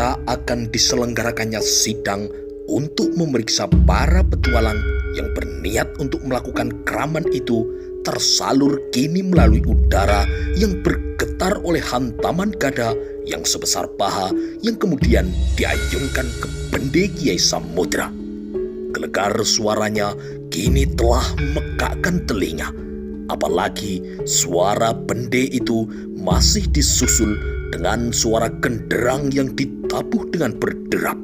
berita akan diselenggarakannya sidang untuk memeriksa para petualang yang berniat untuk melakukan keraman itu tersalur kini melalui udara yang bergetar oleh hantaman gada yang sebesar paha yang kemudian diayunkan ke bende Kiai Samudra. Gelegar suaranya kini telah memekakkan telinga. Apalagi suara bende itu masih disusul dengan suara genderang yang ditabuh dengan berderap.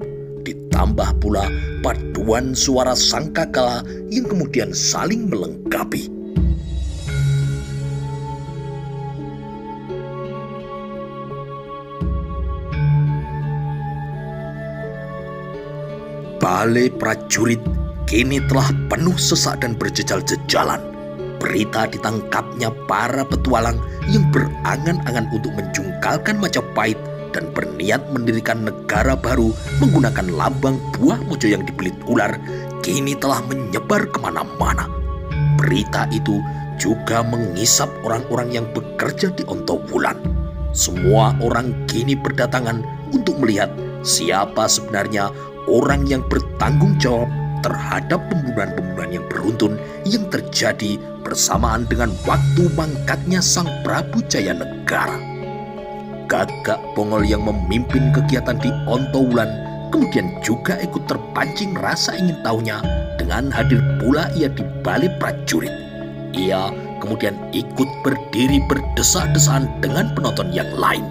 Ditambah pula paduan suara sangkakala yang kemudian saling melengkapi. Balai prajurit kini telah penuh sesak dan berjejal-jejalan. Berita ditangkapnya para petualang yang berangan-angan untuk menjungkalkan Majapahit dan berniat mendirikan negara baru menggunakan lambang buah mojo yang dibelit ular kini telah menyebar kemana-mana. Berita itu juga mengisap orang-orang yang bekerja di Ontowulan. Semua orang kini berdatangan untuk melihat siapa sebenarnya orang yang bertanggung jawab terhadap pembunuhan-pembunuhan yang beruntun yang terjadi bersamaan dengan waktu mangkatnya Sang Prabu Jayanegara. Gagak Bongol yang memimpin kegiatan di Ontowulan kemudian juga ikut terpancing rasa ingin tahunya dengan hadir pula ia di balai prajurit. Ia kemudian ikut berdiri berdesak-desaan dengan penonton yang lain.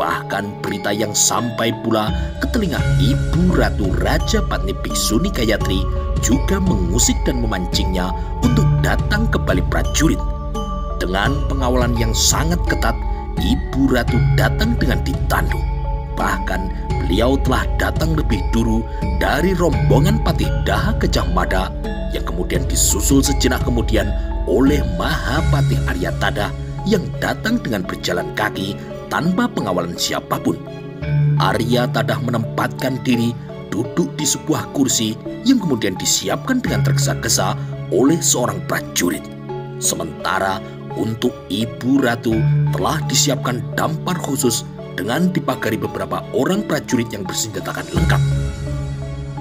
Bahkan berita yang sampai pula ke telinga Ibu Ratu Raja Patni Biksuni Gayatri juga mengusik dan memancingnya untuk datang ke balai prajurit. Dengan pengawalan yang sangat ketat, Ibu Ratu datang dengan ditandu. Bahkan beliau telah datang lebih dulu dari rombongan Patih Daha Gajah Mada yang kemudian disusul sejenak kemudian oleh Mahapatih Arya Tada yang datang dengan berjalan kaki tanpa pengawalan siapapun. Arya Tadah menempatkan diri duduk di sebuah kursi yang kemudian disiapkan dengan tergesa-gesa oleh seorang prajurit. Sementara untuk Ibu Ratu telah disiapkan dampar khusus dengan dipagari beberapa orang prajurit yang bersenjatakan lengkap.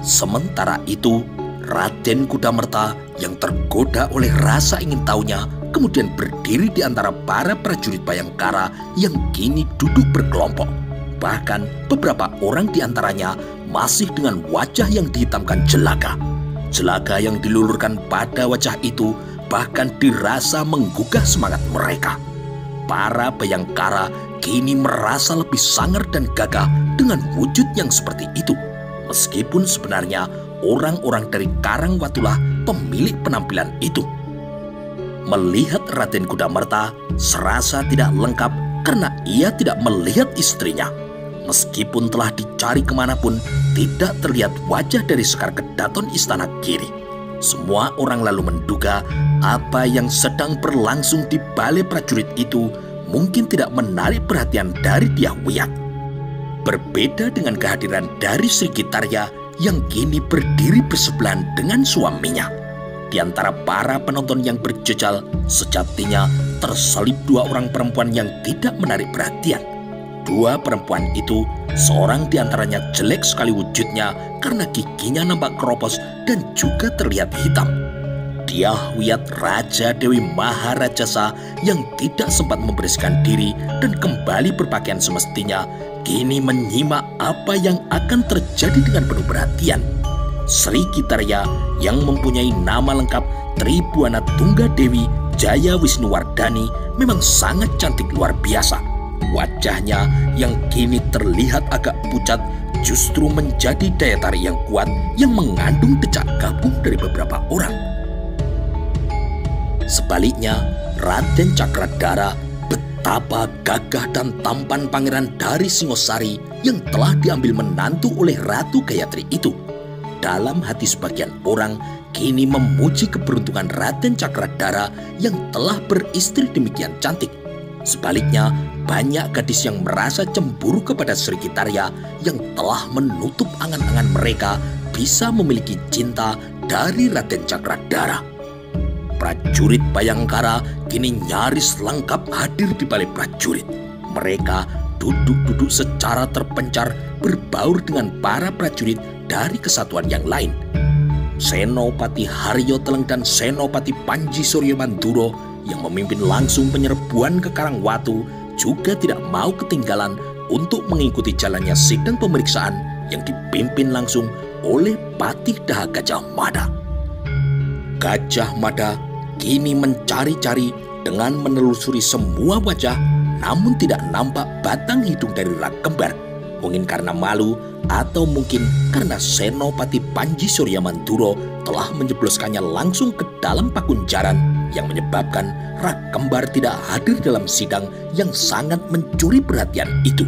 Sementara itu, Raden Kudamerta yang tergoda oleh rasa ingin tahunya kemudian berdiri di antara para prajurit Bayangkara yang kini duduk berkelompok. Bahkan beberapa orang di antaranya masih dengan wajah yang dihitamkan jelaga. Jelaga yang dilulurkan pada wajah itu bahkan dirasa menggugah semangat mereka. Para Bayangkara kini merasa lebih sangar dan gagah dengan wujud yang seperti itu. Meskipun sebenarnya orang-orang dari Karangwatulah pemilik penampilan itu. Melihat Raden Kudamerta serasa tidak lengkap karena ia tidak melihat istrinya. Meskipun telah dicari kemanapun, tidak terlihat wajah dari Sekar Kedaton Istana Giri. Semua orang lalu menduga apa yang sedang berlangsung di balai prajurit itu mungkin tidak menarik perhatian dari Dyah Wiyat. Berbeda dengan kehadiran dari Sri Gitarya yang kini berdiri bersebelahan dengan suaminya. Di antara para penonton yang berjejal, sejatinya terselip dua orang perempuan yang tidak menarik perhatian. Dua perempuan itu, seorang di antaranya jelek sekali wujudnya karena giginya nampak keropos dan juga terlihat hitam. Dyah Wiyat Raja Dewi Maharajasa yang tidak sempat membereskan diri dan kembali berpakaian semestinya, kini menyimak apa yang akan terjadi dengan penuh perhatian. Sri Gitarya yang mempunyai nama lengkap Tribuana Tunggadewi Jaya Wisnuwardani memang sangat cantik luar biasa. Wajahnya yang kini terlihat agak pucat justru menjadi daya tarik yang kuat yang mengandung decak gabung dari beberapa orang. Sebaliknya, Raden Cakradara betapa gagah dan tampan pangeran dari Singosari yang telah diambil menantu oleh Ratu Gayatri itu. Dalam hati sebagian orang kini memuji keberuntungan Raden Cakradara yang telah beristri demikian cantik. Sebaliknya, banyak gadis yang merasa cemburu kepada Sri Gitarya yang telah menutup angan-angan mereka bisa memiliki cinta dari Raden Cakradara. Prajurit Bayangkara kini nyaris lengkap hadir di balai prajurit. Mereka duduk-duduk secara terpencar berbaur dengan para prajurit dari kesatuan yang lain. Senopati Haryo Teleng dan Senopati Panji Surya Manduro yang memimpin langsung penyerbuan ke Karangwatu juga tidak mau ketinggalan untuk mengikuti jalannya sidang pemeriksaan yang dipimpin langsung oleh Patih Daha Gajah Mada. Gajah Mada kini mencari-cari dengan menelusuri semua wajah, namun tidak nampak batang hidung dari Rak Kembar. Mungkin karena malu atau mungkin karena Senopati Panji Surya Manduro telah menjebloskannya langsung ke dalam pakunjaran yang menyebabkan Rak Kembar tidak hadir dalam sidang yang sangat mencuri perhatian itu.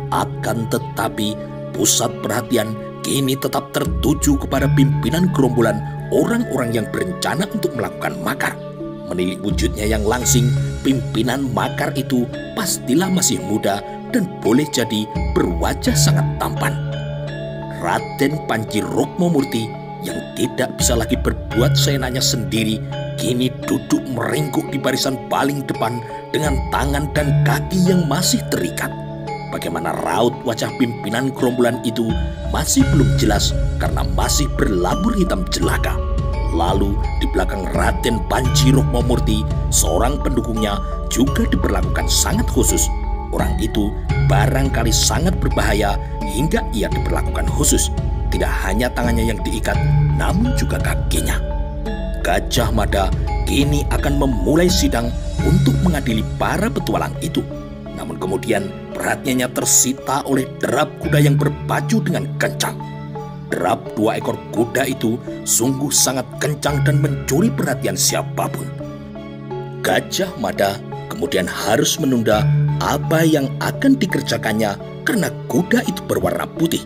Akan tetapi pusat perhatian kini tetap tertuju kepada pimpinan gerombolan orang-orang yang berencana untuk melakukan makar. Menilik wujudnya yang langsing, pimpinan makar itu pastilah masih muda dan boleh jadi berwajah sangat tampan. Raden Panji Rukmamurti yang tidak bisa lagi berbuat seenaknya sendiri kini duduk meringkuk di barisan paling depan dengan tangan dan kaki yang masih terikat. Bagaimana raut wajah pimpinan gerombolan itu masih belum jelas karena masih berlabur hitam jelaka. Lalu di belakang Raden Panji Rukmamurti, seorang pendukungnya juga diperlakukan sangat khusus. Orang itu barangkali sangat berbahaya hingga ia diperlakukan khusus. Tidak hanya tangannya yang diikat, namun juga kakinya. Gajah Mada kini akan memulai sidang untuk mengadili para petualang itu. Namun kemudian perhatiannya tersita oleh derap kuda yang berpacu dengan kencang. Derap 2 ekor kuda itu sungguh sangat kencang dan mencuri perhatian siapapun. Gajah Mada kemudian harus menunda apa yang akan dikerjakannya karena kuda itu berwarna putih.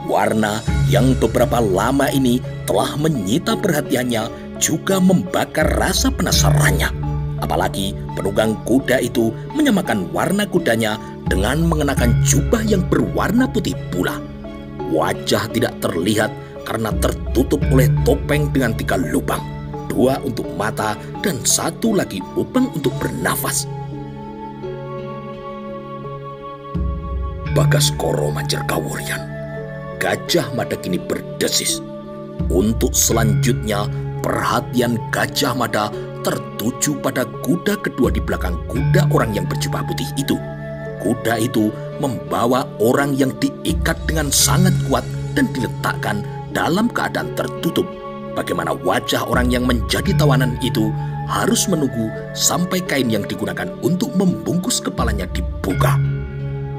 Warna yang beberapa lama ini telah menyita perhatiannya juga membakar rasa penasarannya. Apalagi penunggang kuda itu menyamakan warna kudanya dengan mengenakan jubah yang berwarna putih pula. Wajah tidak terlihat karena tertutup oleh topeng dengan 3 lubang. 2 untuk mata dan 1 lagi lubang untuk bernafas. Bagaskoro Manjerkawuryan, Gajah Mada kini berdesis. Untuk selanjutnya perhatian Gajah Mada tertuju pada kuda kedua di belakang kuda orang yang berjubah putih itu. Kuda itu membawa orang yang diikat dengan sangat kuat dan diletakkan dalam keadaan tertutup. Bagaimana wajah orang yang menjadi tawanan itu harus menunggu sampai kain yang digunakan untuk membungkus kepalanya dibuka.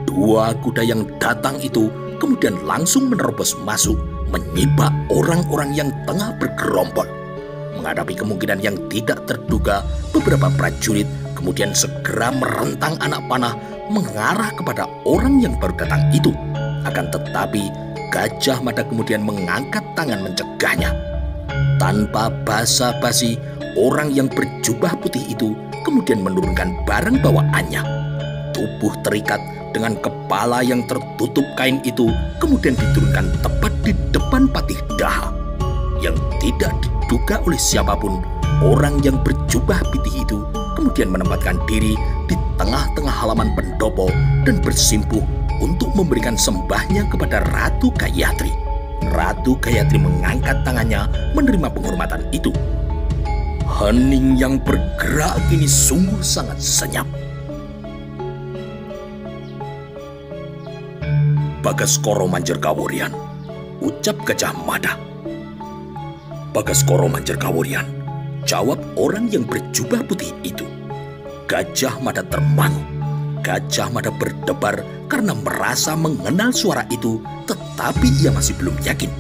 2 kuda yang datang itu kemudian langsung menerobos masuk, menyibak orang-orang yang tengah bergerombol. Menghadapi kemungkinan yang tidak terduga, beberapa prajurit kemudian segera merentang anak panah mengarah kepada orang yang baru datang itu. Akan tetapi Gajah Mada kemudian mengangkat tangan mencegahnya. Tanpa basa-basi, orang yang berjubah putih itu kemudian menurunkan barang bawaannya. Tubuh terikat dengan kepala yang tertutup kain itu kemudian diturunkan tepat di depan Patih Daha. Yang tidak diduga oleh siapapun, orang yang berjubah putih itu kemudian menempatkan diri di tengah-tengah halaman pendopo dan bersimpuh untuk memberikan sembahnya kepada Ratu Gayatri. Ratu Gayatri mengangkat tangannya menerima penghormatan itu. Hening yang bergerak kini sungguh sangat senyap. Bagaskoro Manjerkawuryan, ucap Gajah Mada. Bagaskoro Manjerkawuryan, jawab orang yang berjubah putih itu. Gajah Mada termangu. Gajah Mada berdebar karena merasa mengenal suara itu, tetapi ia masih belum yakin.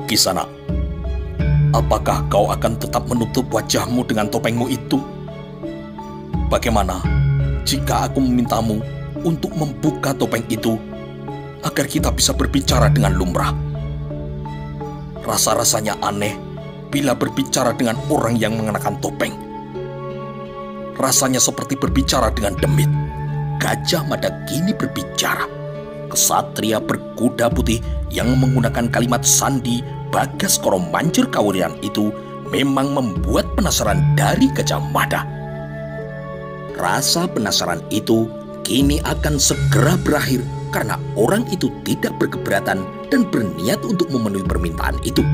Kisana, apakah kau akan tetap menutup wajahmu dengan topengmu itu? Bagaimana jika aku memintamu untuk membuka topeng itu agar kita bisa berbicara dengan lumrah? Rasa-rasanya aneh bila berbicara dengan orang yang mengenakan topeng. Rasanya seperti berbicara dengan demit. Gajah Mada kini berbicara. Kesatria berkuda putih yang menggunakan kalimat sandi Bagaskoro Manjerkawuryan itu memang membuat penasaran dari Gajah Mada. Rasa penasaran itu kini akan segera berakhir karena orang itu tidak berkeberatan dan berniat untuk memenuhi permintaan itu.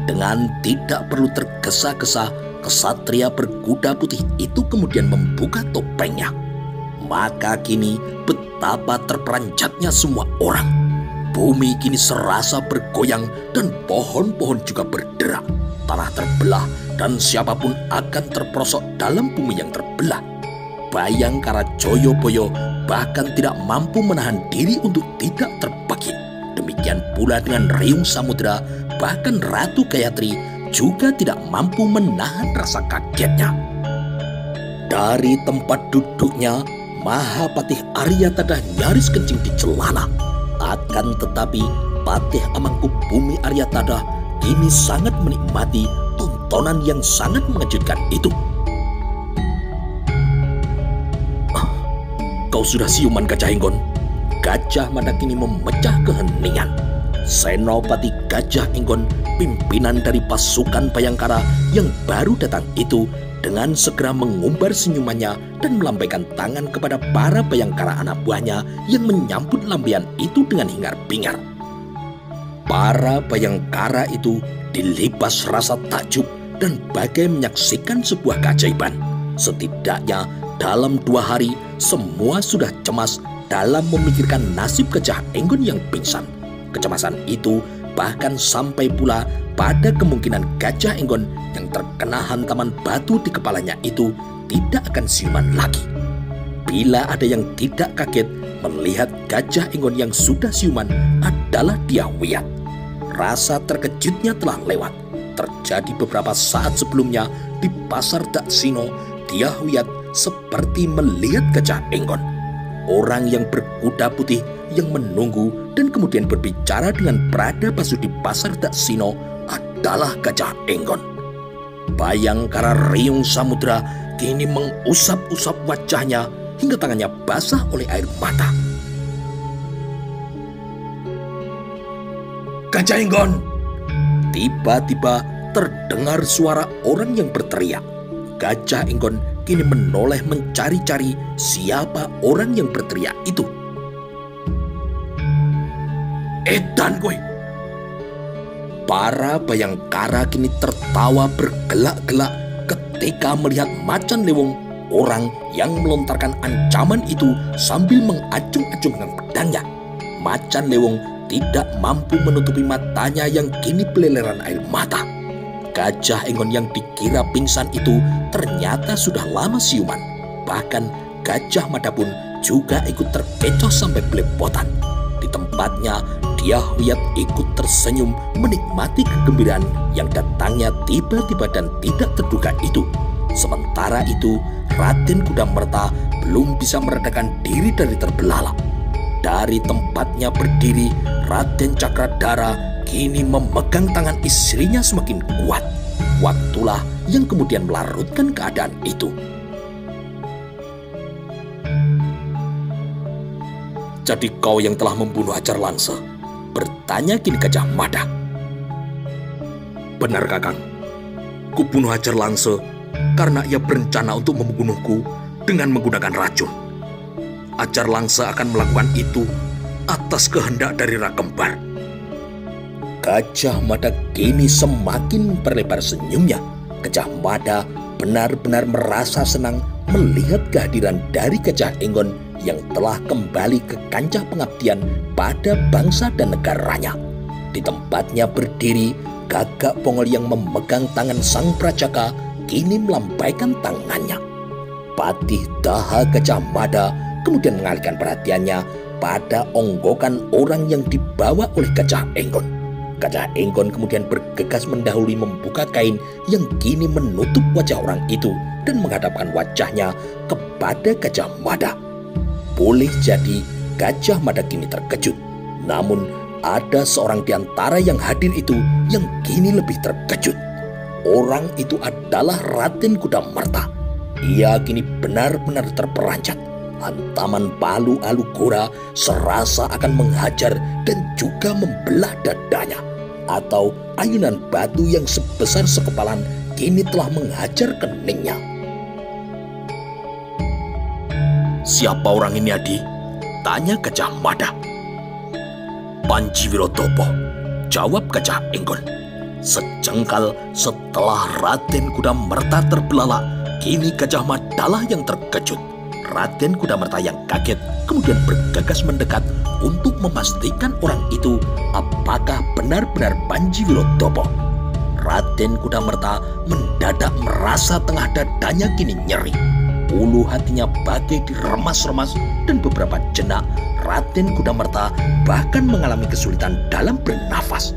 Dengan tidak perlu tergesa-gesa, kesatria berkuda putih itu kemudian membuka topengnya. Maka kini betapa terperanjatnya semua orang. Bumi kini serasa bergoyang dan pohon-pohon juga berderak. Tanah terbelah dan siapapun akan terperosok dalam bumi yang terbelah. Bayangkara Joyoboyo bahkan tidak mampu menahan diri untuk tidak terbagi. Demikian pula dengan Riung Samudra, bahkan Ratu Gayatri juga tidak mampu menahan rasa kagetnya. Dari tempat duduknya, Mahapatih Aryatadha nyaris kencing di celana. Akan tetapi Patih Amangkubumi Aryatadha kini sangat menikmati tontonan yang sangat mengejutkan itu. Kau sudah siuman, Gajah Enggon? Gajah Mada kini memecah keheningan. Senopati Gajah Enggon, pimpinan dari pasukan Bayangkara yang baru datang itu, dengan segera mengumbar senyumannya dan melambaikan tangan kepada para Bayangkara anak buahnya yang menyambut lambaian itu dengan hingar-bingar. Para Bayangkara itu dilibas rasa takjub dan bagai menyaksikan sebuah keajaiban. Setidaknya dalam 2 hari semua sudah cemas dalam memikirkan nasib Gajah Enggon yang pingsan. Kecemasan itu bahkan sampai pula pada kemungkinan Gajah Enggon yang terkena hantaman batu di kepalanya itu tidak akan siuman lagi. Bila ada yang tidak kaget melihat Gajah Enggon yang sudah siuman adalah Dyah Wiyat. Rasa terkejutnya telah lewat. Terjadi beberapa saat sebelumnya di pasar Daksino, Dyah Wiyat seperti melihat Gajah Enggon. Orang yang berkuda putih yang menunggu dan kemudian berbicara dengan Pradapasudi di pasar Daksino adalah Gajah Enggon. Bayangkara Riung Samudra kini mengusap-usap wajahnya hingga tangannya basah oleh air mata. Gajah Enggon! Tiba-tiba terdengar suara orang yang berteriak. Gajah Enggon kini menoleh mencari-cari siapa orang yang berteriak itu. Edan kowe! Para Bayangkara kini tertawa bergelak-gelak ketika melihat Macan Lewong, orang yang melontarkan ancaman itu sambil mengacung-acungkan pedangnya. Macan Lewong tidak mampu menutupi matanya yang kini beleleran air mata. Gajah Enggon yang dikira pingsan itu ternyata sudah lama siuman. Bahkan Gajah Mada pun juga ikut terkecoh sampai belepotan. Di tempatnya, Dyah Wiyat ikut tersenyum menikmati kegembiraan yang datangnya tiba-tiba dan tidak terduga itu. Sementara itu, Raden Kudamerta belum bisa meredakan diri dari terbelalak. Dari tempatnya berdiri, Raden Cakradara kini memegang tangan istrinya semakin kuat. Waktulah yang kemudian melarutkan keadaan itu. Jadi kau yang telah membunuh Ajar Langsa? Bertanya kini Gajah Mada. Benar Kakang, kubunuh Ajar Langsa karena ia berencana untuk membunuhku dengan menggunakan racun. Ajar Langsa akan melakukan itu atas kehendak dari Rakembar. Gajah Mada kini semakin memperlebar senyumnya. Gajah Mada benar-benar merasa senang melihat kehadiran dari Gajah Enggon yang telah kembali ke kancah pengabdian pada bangsa dan negaranya. Di tempatnya berdiri, Gagak Pongol yang memegang tangan sang Prajaka kini melambaikan tangannya. Patih Daha Gajah Mada kemudian mengalihkan perhatiannya pada onggokan orang yang dibawa oleh Gajah Enggon. Gajah Enggon kemudian bergegas mendahului membuka kain yang kini menutup wajah orang itu dan menghadapkan wajahnya kepada Gajah Mada. Boleh jadi Gajah Mada kini terkejut. Namun ada seorang di antara yang hadir itu yang kini lebih terkejut. Orang itu adalah Raden Kudamerta. Ia kini benar-benar terperanjat. Hantaman palu Alugora serasa akan menghajar dan juga membelah dadanya. Atau ayunan batu yang sebesar sekepalan kini telah menghajar keningnya. Siapa orang ini, Adi? Tanya Gajah Mada. Panji Wirotopo, jawab Gajah Enggon. Sejengkal setelah Raden Kudamerta terbelalak, kini Gajah Madalah yang terkejut. Raden Kudamerta yang kaget kemudian bergegas mendekat untuk memastikan orang itu apakah benar-benar Panji Wirotopo. Raden Kudamerta mendadak merasa tengah dadanya kini nyeri. Ulu hatinya bagai diremas-remas dan beberapa jenak Raden Kudamerta bahkan mengalami kesulitan dalam bernafas.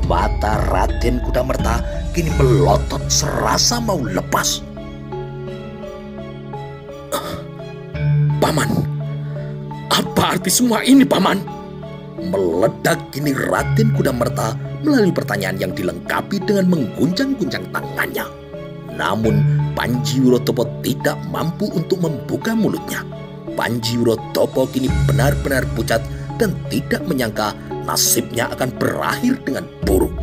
Mata Raden Kudamerta kini melotot serasa mau lepas. Paman, apa arti semua ini, Paman? Meledak kini Raden Kudamerta melalui pertanyaan yang dilengkapi dengan mengguncang-guncang tangannya. Namun Panji Wirotopo tidak mampu untuk membuka mulutnya. Panji Wirotopo kini benar-benar pucat dan tidak menyangka nasibnya akan berakhir dengan buruk.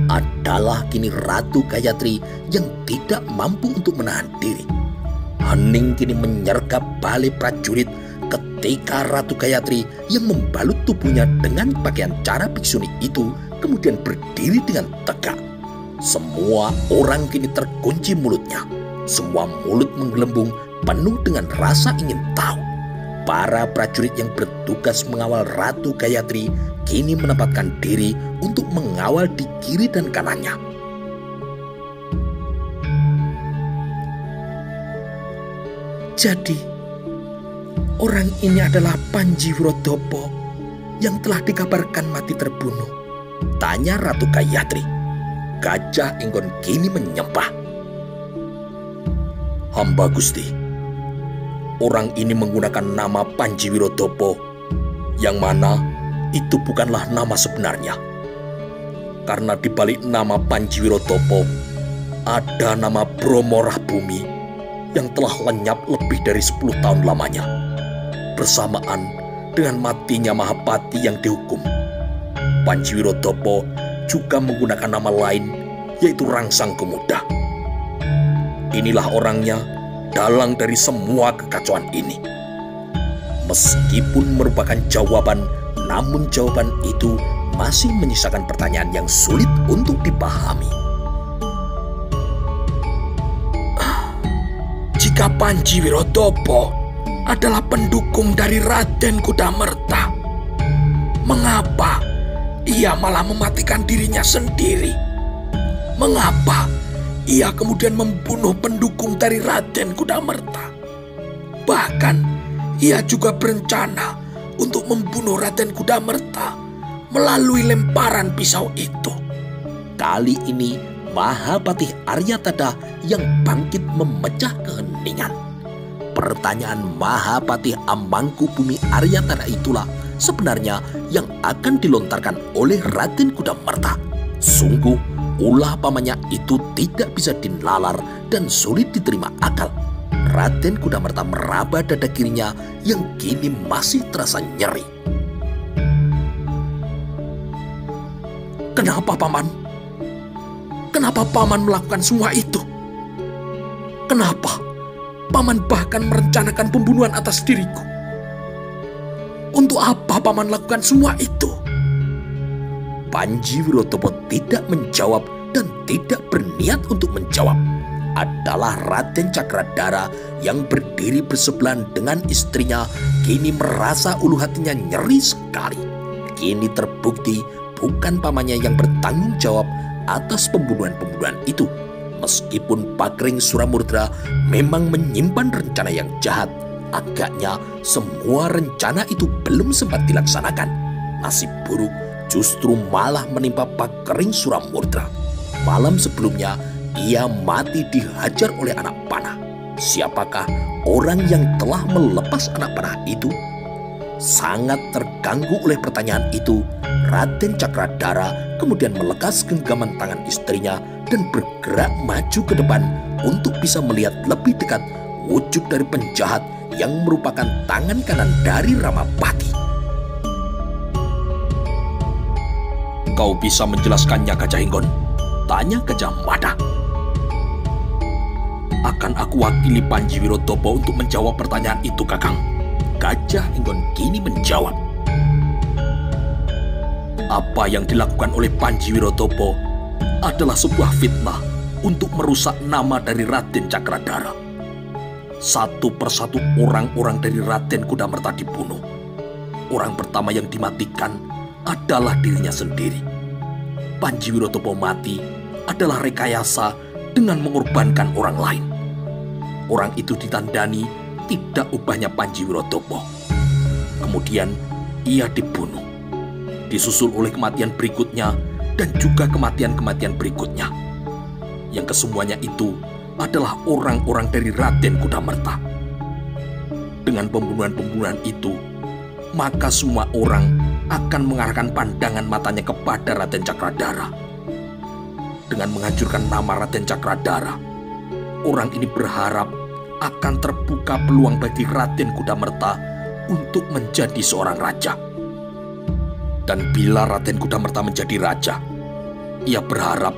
Adalah kini Ratu Gayatri yang tidak mampu untuk menahan diri. Hening kini menyergap balai prajurit ketika Ratu Gayatri yang membalut tubuhnya dengan pakaian cara biksuni itu kemudian berdiri dengan tegak. Semua orang kini terkunci mulutnya. Semua mulut menggelembung penuh dengan rasa ingin tahu. Para prajurit yang bertugas mengawal Ratu Gayatri kini menempatkan diri untuk mengawal di kiri dan kanannya. Jadi, orang ini adalah Panji Wirotopo yang telah dikabarkan mati terbunuh? Tanya Ratu Gayatri. Gajah Enggon kini menyembah. Hamba Gusti, orang ini menggunakan nama Panji Wirotopo, yang mana itu bukanlah nama sebenarnya. Karena di balik nama Panji Wirotopo ada nama Bromo Rahbumi yang telah lenyap lebih dari 10 tahun lamanya, bersamaan dengan matinya Mahapati yang dihukum. Panji Wirotopo juga menggunakan nama lain, yaitu Rangsang Kemuda. Inilah orangnya dalang dari semua kekacauan ini. Meskipun merupakan jawaban, namun jawaban itu masih menyisakan pertanyaan yang sulit untuk dipahami. Jika Panji Wirotopo adalah pendukung dari Raden Kudamerta, mengapa ia malah mematikan dirinya sendiri? Mengapa ia kemudian membunuh pendukung dari Raden Kudamerta? Bahkan ia juga berencana untuk membunuh Raden Kudamerta melalui lemparan pisau itu. Kali ini Mahapati Aryatada yang bangkit memecah keheningan. Pertanyaan Mahapati Amangkubumi Aryatada itulah sebenarnya yang akan dilontarkan oleh Raden Kudamerta. Sungguh ulah pamannya itu tidak bisa dinalar dan sulit diterima akal. Raden Kudamerta meraba dada kirinya yang kini masih terasa nyeri. Kenapa, Paman? Kenapa Paman melakukan semua itu? Kenapa Paman bahkan merencanakan pembunuhan atas diriku? Untuk apa Paman lakukan semua itu? Panji Wirotopo tidak menjawab dan tidak berniat untuk menjawab. Adalah Raden Cakradara yang berdiri bersebelahan dengan istrinya kini merasa ulu hatinya nyeri sekali. Kini terbukti bukan pamannya yang bertanggung jawab atas pembunuhan-pembunuhan itu. Meskipun Pakring Suramurda memang menyimpan rencana yang jahat, agaknya semua rencana itu belum sempat dilaksanakan. Nasib buruk justru malah menimpa Pakring Suramurda. Malam sebelumnya ia mati dihajar oleh anak panah. Siapakah orang yang telah melepas anak panah itu? Sangat terganggu oleh pertanyaan itu, Raden Cakradara kemudian melekas genggaman tangan istrinya dan bergerak maju ke depan untuk bisa melihat lebih dekat wujud dari penjahat yang merupakan tangan kanan dari Ramapati. Kau bisa menjelaskannya, Gajah Enggon? Tanya Gajah Mada. Akan aku wakili Panji Wirotopo untuk menjawab pertanyaan itu, Kakang. Gajah Enggon kini menjawab. Apa yang dilakukan oleh Panji Wirotopo adalah sebuah fitnah untuk merusak nama dari Raden Cakradara. Satu persatu orang-orang dari Raden Kudamerta dibunuh. Orang pertama yang dimatikan adalah dirinya sendiri. Panji Wirotopo mati adalah rekayasa dengan mengorbankan orang lain. Orang itu ditandani tidak ubahnya Panji Wirotopo. Kemudian ia dibunuh, disusul oleh kematian berikutnya dan juga kematian-kematian berikutnya. Yang kesemuanya itu adalah orang-orang dari Raden Kudamerta. Dengan pembunuhan-pembunuhan itu, maka semua orang akan mengarahkan pandangan matanya kepada Raden Cakradara. Dengan menghancurkan nama Raden Cakradara, orang ini berharap akan terbuka peluang bagi Raden Kudamerta untuk menjadi seorang raja. Dan bila Raden Kudamerta menjadi raja, ia berharap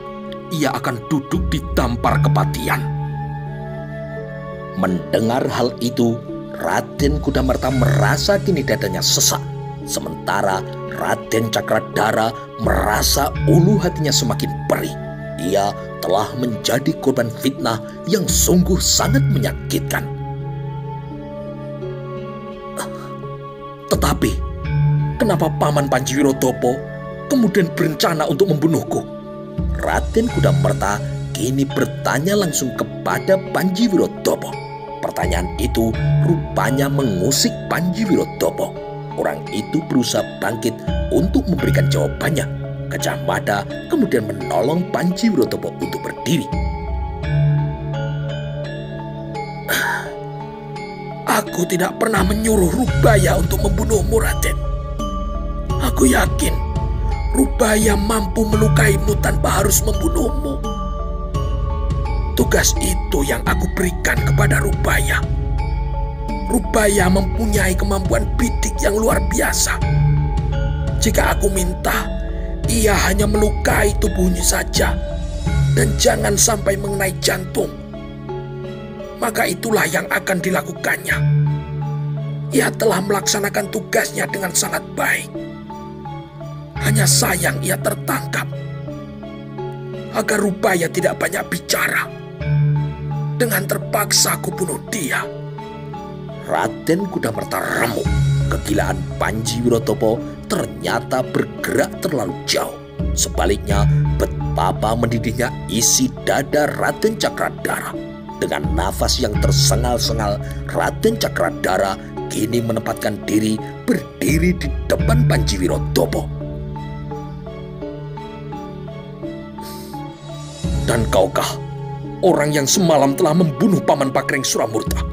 ia akan duduk di dampar kepatihan. Mendengar hal itu, Raden Kudamerta merasa kini dadanya sesak. Sementara Raden Cakradara merasa ulu hatinya semakin perih. Ia telah menjadi korban fitnah yang sungguh sangat menyakitkan. Tetapi, kenapa Paman Panji Wirotopo kemudian berencana untuk membunuhku? Raden Kudamerta kini bertanya langsung kepada Panji Wirotopo. Pertanyaan itu rupanya mengusik Panji Wirotopo. Orang itu berusaha bangkit untuk memberikan jawabannya. Gajah Mada kemudian menolong Panji Wirotopo untuk berdiri. Aku tidak pernah menyuruh Rubaya untuk membunuhmu, Raden. Aku yakin Rubaya mampu melukaimu tanpa harus membunuhmu. Tugas itu yang aku berikan kepada Rubaya. Rubaya mempunyai kemampuan bidik yang luar biasa. Jika aku minta, ia hanya melukai tubuhnya saja dan jangan sampai mengenai jantung. Maka itulah yang akan dilakukannya. Ia telah melaksanakan tugasnya dengan sangat baik. Hanya sayang ia tertangkap. Agar Rubaya tidak banyak bicara, dengan terpaksa aku bunuh dia. Raden Kudamerta remuk. Kegilaan Panji Wirotopo ternyata bergerak terlalu jauh. Sebaliknya, betapa mendidihnya isi dada Raden Cakradara. Dengan nafas yang tersengal-sengal, Raden Cakradara kini menempatkan diri berdiri di depan Panji Wirotopo. Dan kaukah orang yang semalam telah membunuh Paman Pakering Suramurta?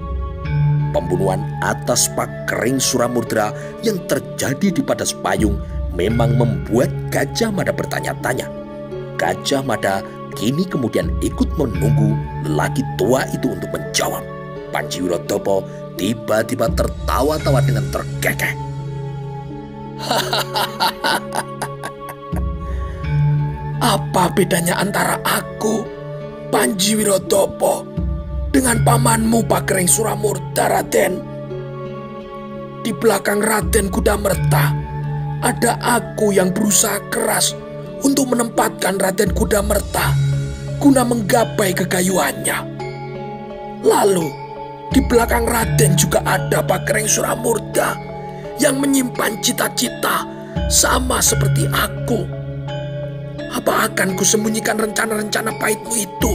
Pembunuhan atas Pakering Suramurta yang terjadi di Padas Payung memang membuat Gajah Mada bertanya-tanya. Gajah Mada kini kemudian ikut menunggu lelaki tua itu untuk menjawab. Panji Wirotopo tiba-tiba tertawa-tawa dengan terkekeh. Apa bedanya antara aku, Panji Wirotopo, dengan pamanmu Pakering Suramurta, Raden? Di belakang Raden Kudamerta ada aku yang berusaha keras untuk menempatkan Raden Kudamerta guna menggapai kegayuannya. Lalu di belakang Raden juga ada Pakering Suramurta yang menyimpan cita-cita sama seperti aku. Apa akan kusembunyikan rencana-rencana pahitmu itu?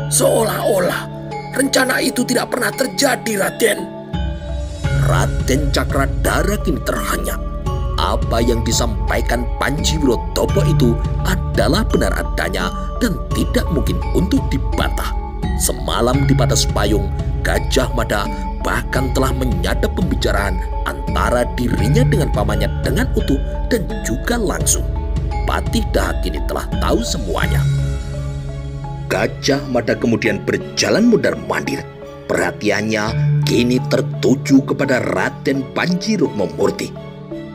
Seolah-olah rencana itu tidak pernah terjadi, Raden. Raden Cakradara kini terhanyak. Apa yang disampaikan Panji Wirotopo itu adalah benar adanya dan tidak mungkin untuk dibantah. Semalam di Padas Payung, Gajah Mada bahkan telah menyadap pembicaraan antara dirinya dengan pamannya dengan utuh dan juga langsung. Patih Dahak kini telah tahu semuanya. Gajah Mada kemudian berjalan mondar-mandir. Perhatiannya kini tertuju kepada Raden Panji Rukmamurti.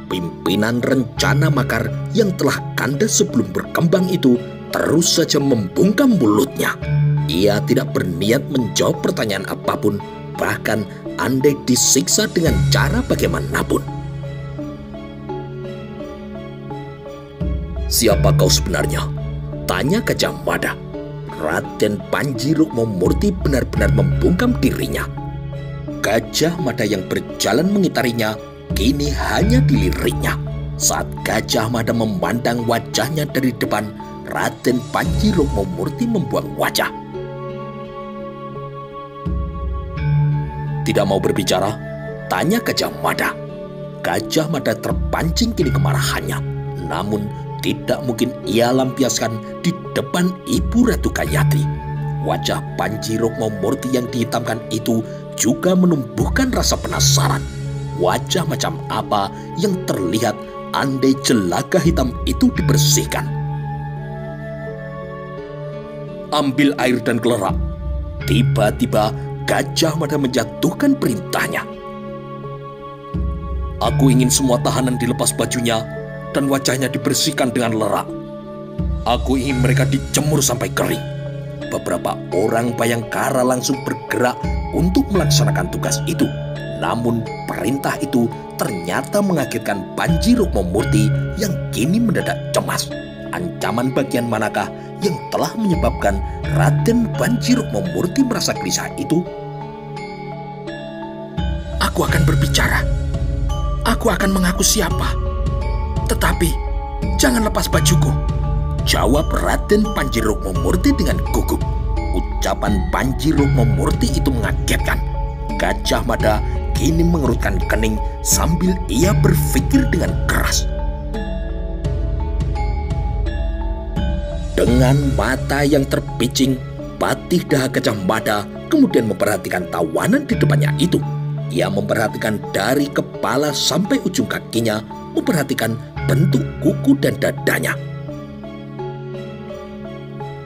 Pimpinan rencana makar yang telah kandas sebelum berkembang itu terus saja membungkam mulutnya. Ia tidak berniat menjawab pertanyaan apapun, bahkan andai disiksa dengan cara bagaimanapun. "Siapa kau sebenarnya?" tanya Gajah Mada. Raden Panji Rukmamurti benar-benar membungkam dirinya. Gajah Mada yang berjalan mengitarinya kini hanya diliriknya. Saat Gajah Mada memandang wajahnya dari depan, Raden Panji Rukmamurti membuang wajah. "Tidak mau berbicara?" tanya Gajah Mada. Gajah Mada terpancing kini kemarahannya. Namun tidak mungkin ia lampiaskan di depan Ibu Ratu Gayatri. Wajah Panji Rukmamurti yang dihitamkan itu juga menumbuhkan rasa penasaran. Wajah macam apa yang terlihat andai jelaga hitam itu dibersihkan? "Ambil air dan gelerak." Tiba-tiba Gajah Mada menjatuhkan perintahnya. "Aku ingin semua tahanan dilepas bajunya dan wajahnya dibersihkan dengan lerak. Aku ingin mereka dijemur sampai kering." Beberapa orang Bayangkara langsung bergerak untuk melaksanakan tugas itu. Namun perintah itu ternyata mengagetkan Panji Rukmamurti yang kini mendadak cemas. Ancaman bagian manakah yang telah menyebabkan Raden Panji Rukmamurti merasa gelisah itu? "Aku akan berbicara. Aku akan mengaku siapa. Tetapi jangan lepas bajuku," jawab Raden Panji Rukmamurti dengan gugup. Ucapan Panji Rukmamurti itu mengagetkan. Gajah Mada kini mengerutkan kening sambil ia berpikir dengan keras. Dengan mata yang terpicing, Patih Daha Gajah Mada kemudian memperhatikan tawanan di depannya itu. Ia memperhatikan dari kepala sampai ujung kakinya, memperhatikan bentuk kuku dan dadanya.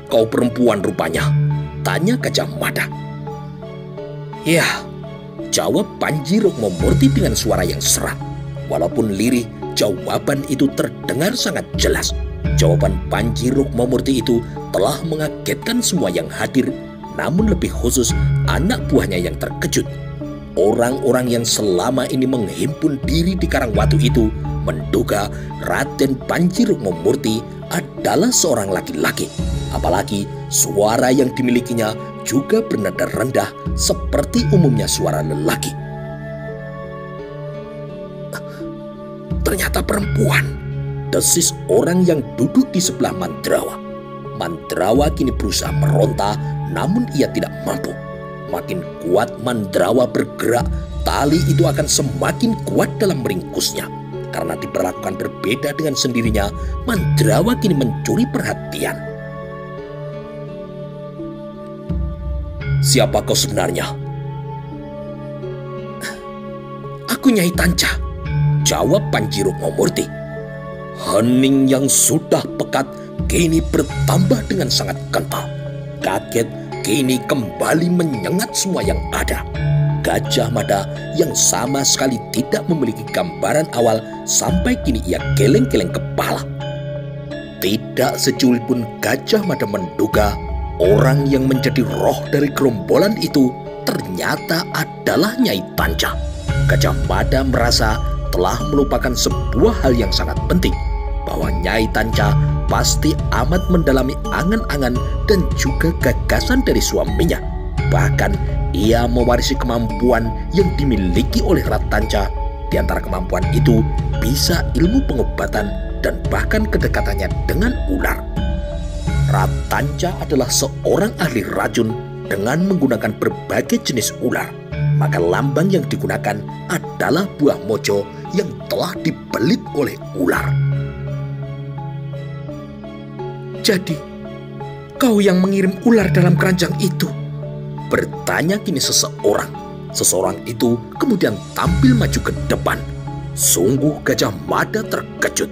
"Kau perempuan rupanya?" tanya Gajah Mada. "Ya," jawab Panji Rukmamurti dengan suara yang serak. Walaupun lirih, jawaban itu terdengar sangat jelas. Jawaban Panji Rukmamurti itu telah mengagetkan semua yang hadir, namun lebih khusus anak buahnya yang terkejut. Orang-orang yang selama ini menghimpun diri di Karangwatu itu menduga Raden Panji Rukmamurti adalah seorang laki-laki. Apalagi suara yang dimilikinya juga bernada rendah seperti umumnya suara lelaki. "Ternyata perempuan," desis orang yang duduk di sebelah Mandrawa. Mandrawa kini berusaha meronta, namun ia tidak mampu. Makin kuat Mandrawa bergerak, tali itu akan semakin kuat dalam meringkusnya. Karena diperlakukan berbeda dengan sendirinya, Mandrawa kini mencuri perhatian. "Siapa kau sebenarnya?" "Aku Nyai Tanca," jawab Panji Rukmamurti. Hening yang sudah pekat kini bertambah dengan sangat kental. Kaget kini kembali menyengat semua yang ada. Gajah Mada yang sama sekali tidak memiliki gambaran awal sampai kini ia geleng-geleng kepala. Tidak secuil pun Gajah Mada menduga orang yang menjadi roh dari gerombolan itu ternyata adalah Nyai Tanca. Gajah Mada merasa telah melupakan sebuah hal yang sangat penting, bahwa Nyai Tanca pasti amat mendalami angan-angan dan juga gagasan dari suaminya. Bahkan ia mewarisi kemampuan yang dimiliki oleh Ratanca. Di antara kemampuan itu bisa ilmu pengobatan dan bahkan kedekatannya dengan ular. Ratanca adalah seorang ahli racun dengan menggunakan berbagai jenis ular. Maka lambang yang digunakan adalah buah mojo yang telah dibelit oleh ular. "Jadi, kau yang mengirim ular dalam keranjang itu?" bertanya kini seseorang. Seseorang itu kemudian tampil maju ke depan. Sungguh Gajah Mada terkejut.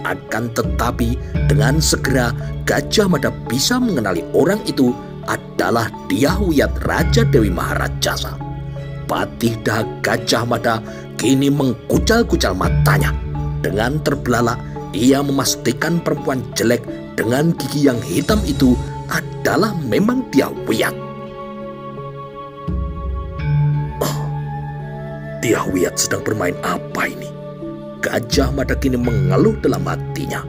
Akan tetapi dengan segera Gajah Mada bisa mengenali orang itu adalah Dyah-Wiyat Raja Dewi Maharajasa. Patih Daha Gajah Mada kini mengkucal-kucal matanya. Dengan terbelalak ia memastikan perempuan jelek dengan gigi yang hitam itu adalah memang Dyah-Wiyat. Dia Wiyat sedang bermain apa ini? Gajah Mada kini mengeluh dalam hatinya.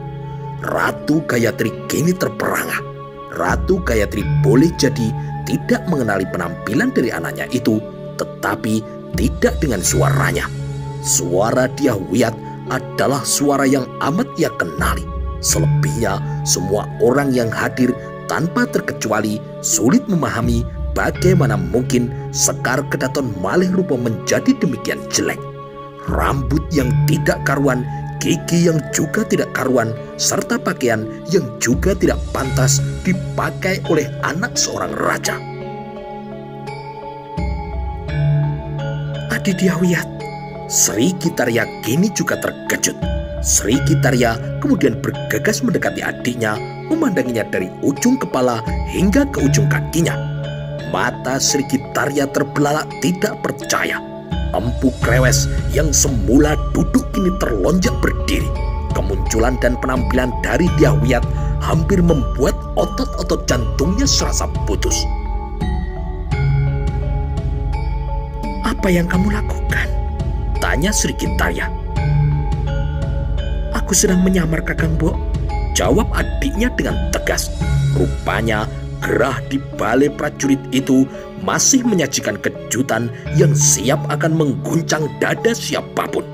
Ratu Gayatri kini terperangah. Ratu Gayatri boleh jadi tidak mengenali penampilan dari anaknya itu, tetapi tidak dengan suaranya. Suara Dia Wiyat adalah suara yang amat ia kenali. Selebihnya, semua orang yang hadir tanpa terkecuali sulit memahami bagaimana mungkin Sekar Kedaton malih rupa menjadi demikian jelek. Rambut yang tidak karuan, gigi yang juga tidak karuan, serta pakaian yang juga tidak pantas dipakai oleh anak seorang raja. Adi Dia Wiyat, Sri Gitarya kini juga terkejut. Sri Gitarya kemudian bergegas mendekati adiknya, memandanginya dari ujung kepala hingga ke ujung kakinya. Mata Sri Gitarya terbelalak tidak percaya. Empu Krewes yang semula duduk kini terlonjak berdiri. Kemunculan dan penampilan dari Dia Wiyat hampir membuat otot-otot jantungnya serasa putus. "Apa yang kamu lakukan?" tanya Sri Gitarya. "Aku sedang menyamar, Kakang Bo," jawab adiknya dengan tegas. Rupanya gerah di balai prajurit itu masih menyajikan kejutan yang siap akan mengguncang dada siapapun.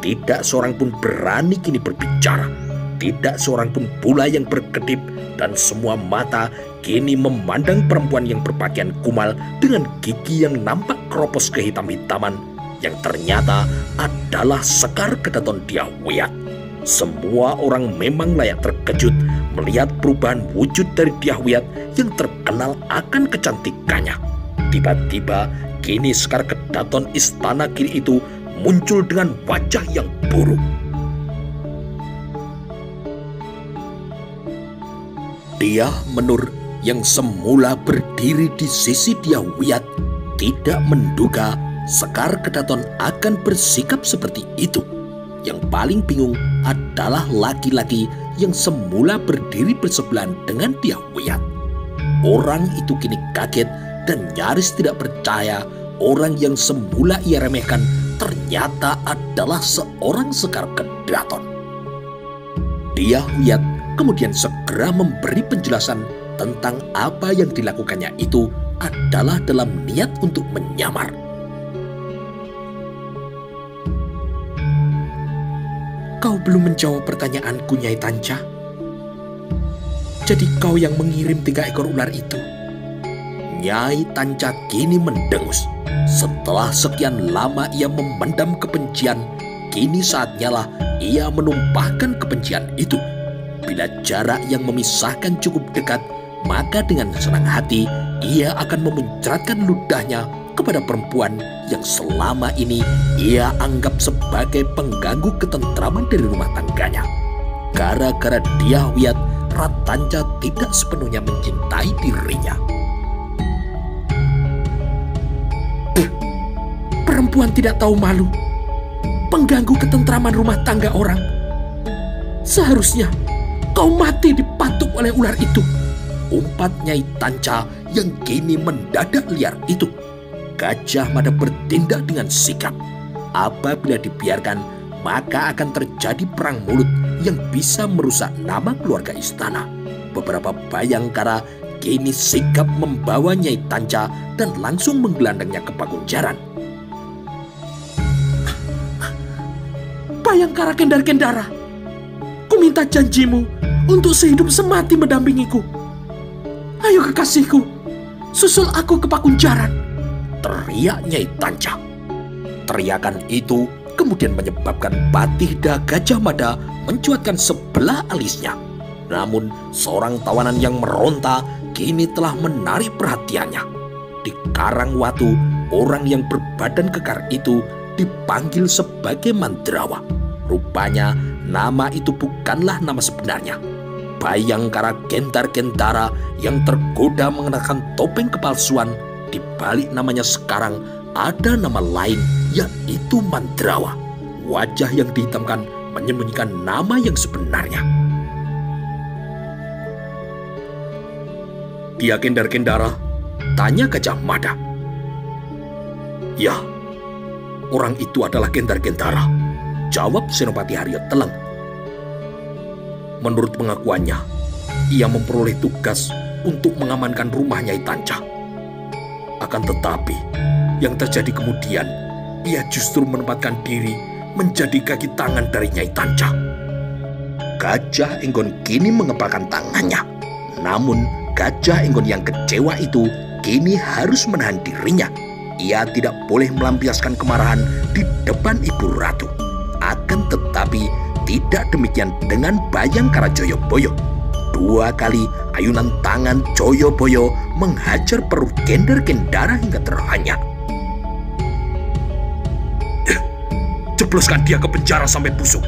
Tidak seorang pun berani kini berbicara. Tidak seorang pun pula yang berkedip, dan semua mata kini memandang perempuan yang berpakaian kumal dengan gigi yang nampak keropos kehitam-hitaman, yang ternyata adalah Sekar Kedaton Dia Wiyat. Semua orang memang layak terkejut melihat perubahan wujud dari Dia Wiyat yang terkenal akan kecantikannya. Tiba-tiba kini Sekar Kedaton Istana Giri itu muncul dengan wajah yang buruk. Dia Menur yang semula berdiri di sisi Dia Wiyat tidak menduga Sekar Kedaton akan bersikap seperti itu. Yang paling bingung adalah laki-laki yang semula berdiri bersebelahan dengan Dia Wiyat. Orang itu kini kaget dan nyaris tidak percaya orang yang semula ia remehkan ternyata adalah seorang Sekar Kedaton. Dia Wiyat kemudian segera memberi penjelasan tentang apa yang dilakukannya itu adalah dalam niat untuk menyamar. "Kau belum menjawab pertanyaanku, Nyai Tanca. Jadi kau yang mengirim 3 ekor ular itu?" Nyai Tanca kini mendengus. Setelah sekian lama ia memendam kebencian, kini saatnya lah ia menumpahkan kebencian itu. Bila jarak yang memisahkan cukup dekat, maka dengan senang hati ia akan memuncratkan ludahnya kepada perempuan yang selama ini ia anggap sebagai pengganggu ketentraman dari rumah tangganya. Gara-gara Dia Wiyat, Ratanca tidak sepenuhnya mencintai dirinya. Perempuan tidak tahu malu, pengganggu ketentraman rumah tangga orang. Seharusnya kau mati dipatuk oleh ular itu, umpat Nyai Tanca yang kini mendadak liar itu. Gajah Mada bertindak dengan sikap. Apabila dibiarkan, maka akan terjadi perang mulut yang bisa merusak nama keluarga istana. Beberapa bayangkara kini sigap membawa Nyai Tanca dan langsung menggelandangnya ke Pakunjaran. "Bayangkara Kendar-Kendara, ku minta janjimu untuk sehidup semati mendampingiku. Ayo kekasihku, susul aku ke Pakunjaran," teriak Nyai Tanca. Teriakan itu kemudian menyebabkan Patihda Gajah Mada mencuatkan sebelah alisnya. Namun seorang tawanan yang meronta kini telah menarik perhatiannya. Di Karangwatu, orang yang berbadan kekar itu dipanggil sebagai Mandrawa. Rupanya nama itu bukanlah nama sebenarnya. Bayangkara Kendar-Kendara yang tergoda mengenakan topeng kepalsuan, di balik namanya sekarang ada nama lain, yaitu Mandrawa. Wajah yang dihitamkan menyembunyikan nama yang sebenarnya. "Dia Kendar-Kendara?" tanya Gajah Mada. "Ya, Orang itu adalah Gendar-Gendara, jawab Senopati Haryo Teleng. Menurut pengakuannya, ia memperoleh tugas untuk mengamankan rumah Nyai Tanca. Akan tetapi, yang terjadi kemudian, ia justru menempatkan diri menjadi kaki tangan dari Nyai Tanca. Gajah Enggon kini mengepalkan tangannya. Namun, Gajah Enggon yang kecewa itu kini harus menahan dirinya. Ia tidak boleh melampiaskan kemarahan di depan Ibu Ratu. Akan tetapi, tidak demikian dengan Bayangkara Joyoboyo. 2 kali ayunan tangan Joyoboyo menghajar perut Gendar-Gendara hingga terhanyak. Jebloskan dia ke penjara sampai busuk,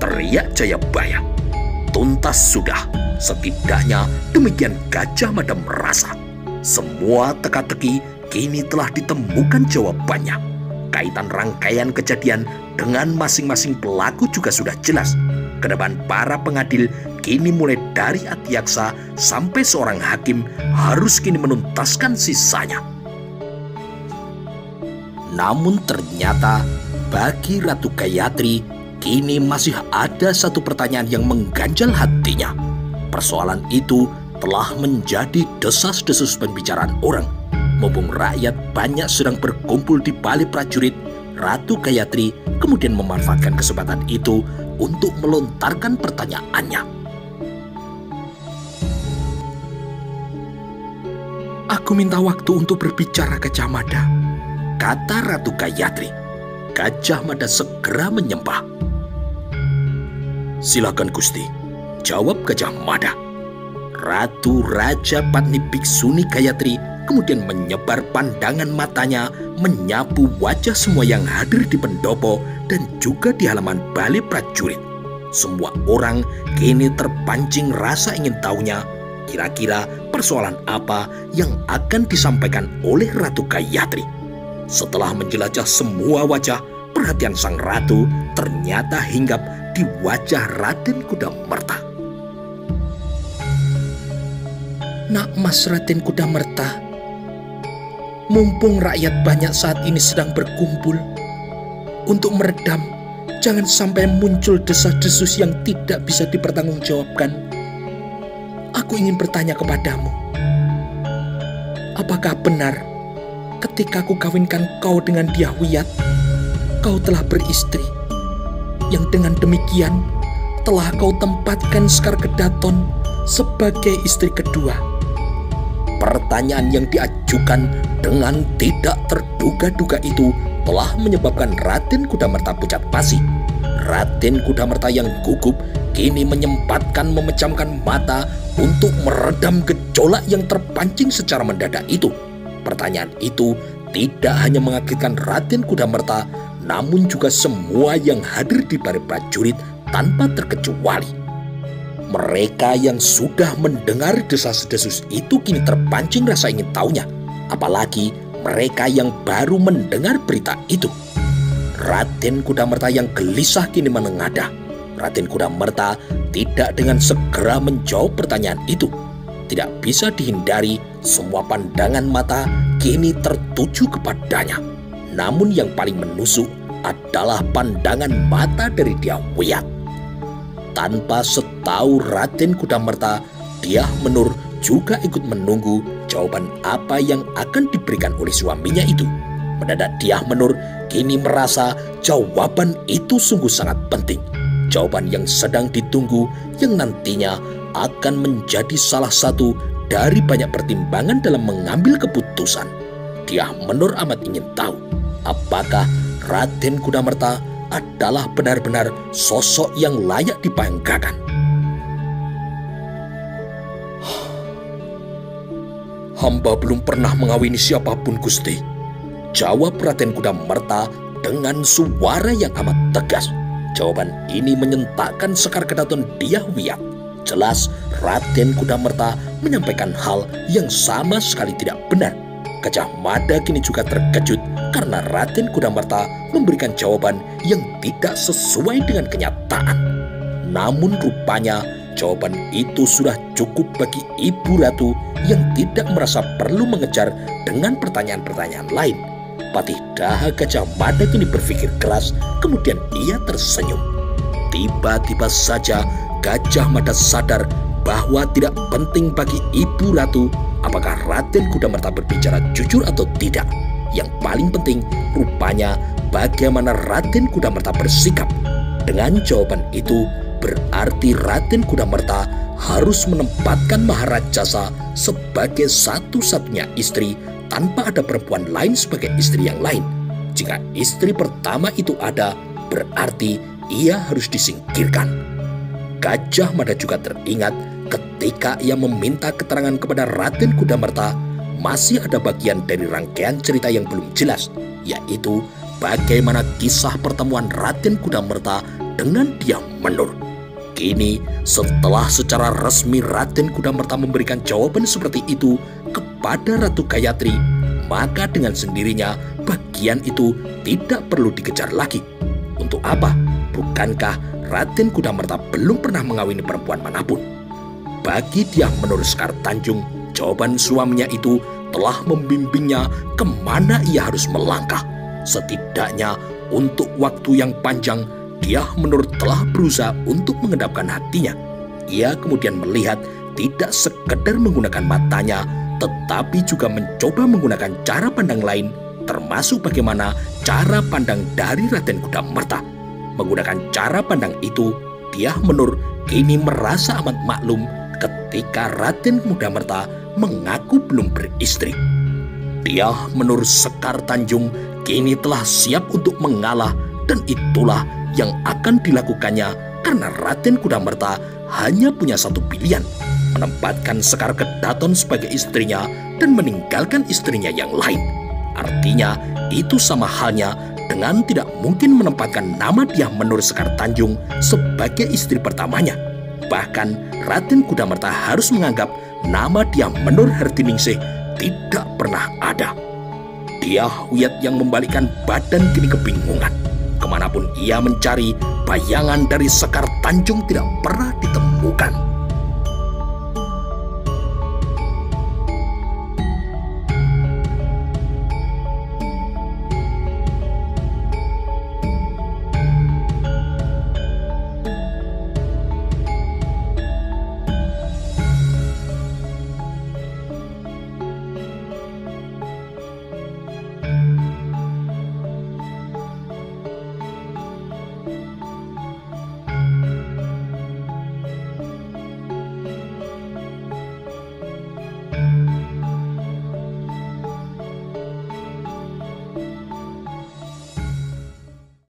teriak Jayabaya. Tuntas sudah, setidaknya demikian Gajah Mada merasa. Semua teka-teki kini telah ditemukan jawabannya. Kaitan rangkaian kejadian dengan masing-masing pelaku juga sudah jelas. Kedepan para pengadil kini mulai dari Atyaksa sampai seorang hakim harus kini menuntaskan sisanya. Namun ternyata bagi Ratu Gayatri kini masih ada satu pertanyaan yang mengganjal hatinya. Persoalan itu telah menjadi desas-desus pembicaraan orang. Mumpung rakyat banyak sedang berkumpul di balik prajurit, Ratu Gayatri kemudian memanfaatkan kesempatan itu untuk melontarkan pertanyaannya. Aku minta waktu untuk berbicara Gajah Mada, kata Ratu Gayatri. Gajah Mada segera menyembah. Silakan Gusti, jawab Gajah Mada. Ratu Raja Patni Biksuni Gayatri kemudian menyebar pandangan matanya menyapu wajah semua yang hadir di pendopo dan juga di halaman balai prajurit. Semua orang kini terpancing rasa ingin tahunya, kira-kira persoalan apa yang akan disampaikan oleh Ratu Gayatri. Setelah menjelajah semua wajah, perhatian sang ratu ternyata hinggap di wajah Raden Kudamerta. Nak Mas Raden Kudamerta, mumpung rakyat banyak saat ini sedang berkumpul, untuk meredam, jangan sampai muncul desas-desus yang tidak bisa dipertanggungjawabkan. Aku ingin bertanya kepadamu, apakah benar ketika aku kawinkan kau dengan Dyahwiyat, kau telah beristri, yang dengan demikian telah kau tempatkan Sekar Kedaton sebagai istri kedua? Pertanyaan yang diajukan dengan tidak terduga-duga itu telah menyebabkan Raden Kudamerta pucat pasi. Raden Kudamerta yang gugup kini menyempatkan memejamkan mata untuk meredam gejolak yang terpancing secara mendadak itu. Pertanyaan itu tidak hanya mengagetkan Raden Kudamerta, namun juga semua yang hadir di barisan prajurit tanpa terkecuali. Mereka yang sudah mendengar desas-desus itu kini terpancing rasa ingin tahunya, apalagi mereka yang baru mendengar berita itu. Raden Kudamerta yang gelisah kini menengadah. Raden Kudamerta tidak dengan segera menjawab pertanyaan itu. Tidak bisa dihindari, semua pandangan mata kini tertuju kepadanya. Namun yang paling menusuk adalah pandangan mata dari Dyahwiyat. Tanpa setahu Raden Kudamerta, Dyah Menur juga ikut menunggu jawaban apa yang akan diberikan oleh suaminya itu. Mendadak Dyah Menur kini merasa jawaban itu sungguh sangat penting. Jawaban yang sedang ditunggu yang nantinya akan menjadi salah satu dari banyak pertimbangan dalam mengambil keputusan. Dyah Menur amat ingin tahu apakah Raden Kudamerta adalah benar-benar sosok yang layak dibanggakan. Hamba belum pernah mengawini siapapun, Gusti, jawab Raden Kudamerta dengan suara yang amat tegas. Jawaban ini menyentakkan Sekar Kedaton Dyahwiyat. Jelas Raden Kudamerta menyampaikan hal yang sama sekali tidak benar. Gajah Mada kini juga terkejut karena Raden Kudamerta memberikan jawaban yang tidak sesuai dengan kenyataan. Namun rupanya jawaban itu sudah cukup bagi Ibu Ratu yang tidak merasa perlu mengejar dengan pertanyaan-pertanyaan lain. Patih Daha Gajah Mada kini berpikir keras, kemudian ia tersenyum. Tiba-tiba saja Gajah Mada sadar bahwa tidak penting bagi Ibu Ratu apakah Raden Kudamerta berbicara jujur atau tidak. Yang paling penting rupanya bagaimana Raden Kudamerta bersikap. Dengan jawaban itu berarti Raden Kudamerta harus menempatkan Maharajasa sebagai satu-satunya istri tanpa ada perempuan lain sebagai istri yang lain. Jika istri pertama itu ada, berarti ia harus disingkirkan. Gajah Mada juga teringat ketika ia meminta keterangan kepada Raden Kudamerta, masih ada bagian dari rangkaian cerita yang belum jelas, yaitu bagaimana kisah pertemuan Raden Kudamerta dengan Dyah Menur. Kini, setelah secara resmi Raden Kudamerta memberikan jawaban seperti itu kepada Ratu Gayatri, maka dengan sendirinya bagian itu tidak perlu dikejar lagi. Untuk apa? Bukankah Raden Kudamerta belum pernah mengawini perempuan manapun? Bagi Dyah Menur Sekar Tanjung, jawaban suaminya itu telah membimbingnya kemana ia harus melangkah. Setidaknya untuk waktu yang panjang, Dyah Menur telah berusaha untuk mengendapkan hatinya. Ia kemudian melihat tidak sekedar menggunakan matanya, tetapi juga mencoba menggunakan cara pandang lain, termasuk bagaimana cara pandang dari Raden Kudamerta. Menggunakan cara pandang itu, Dyah Menur kini merasa amat maklum ketika Raden Kudamerta mengaku belum beristri. Dyah Menur Sekar Tanjung kini telah siap untuk mengalah, dan itulah yang akan dilakukannya karena Raden Kudamerta hanya punya satu pilihan, menempatkan Sekar Kedaton sebagai istrinya dan meninggalkan istrinya yang lain. Artinya itu sama halnya dengan tidak mungkin menempatkan nama Dyah Menur Sekar Tanjung sebagai istri pertamanya. Bahkan Raden Kudamerta harus menganggap nama Dyah Menur Hartiningsih tidak pernah ada. Dyah Wiyat yang membalikkan badan kini kebingungan. Kemanapun ia mencari, bayangan dari Sekar Tanjung tidak pernah ditemukan.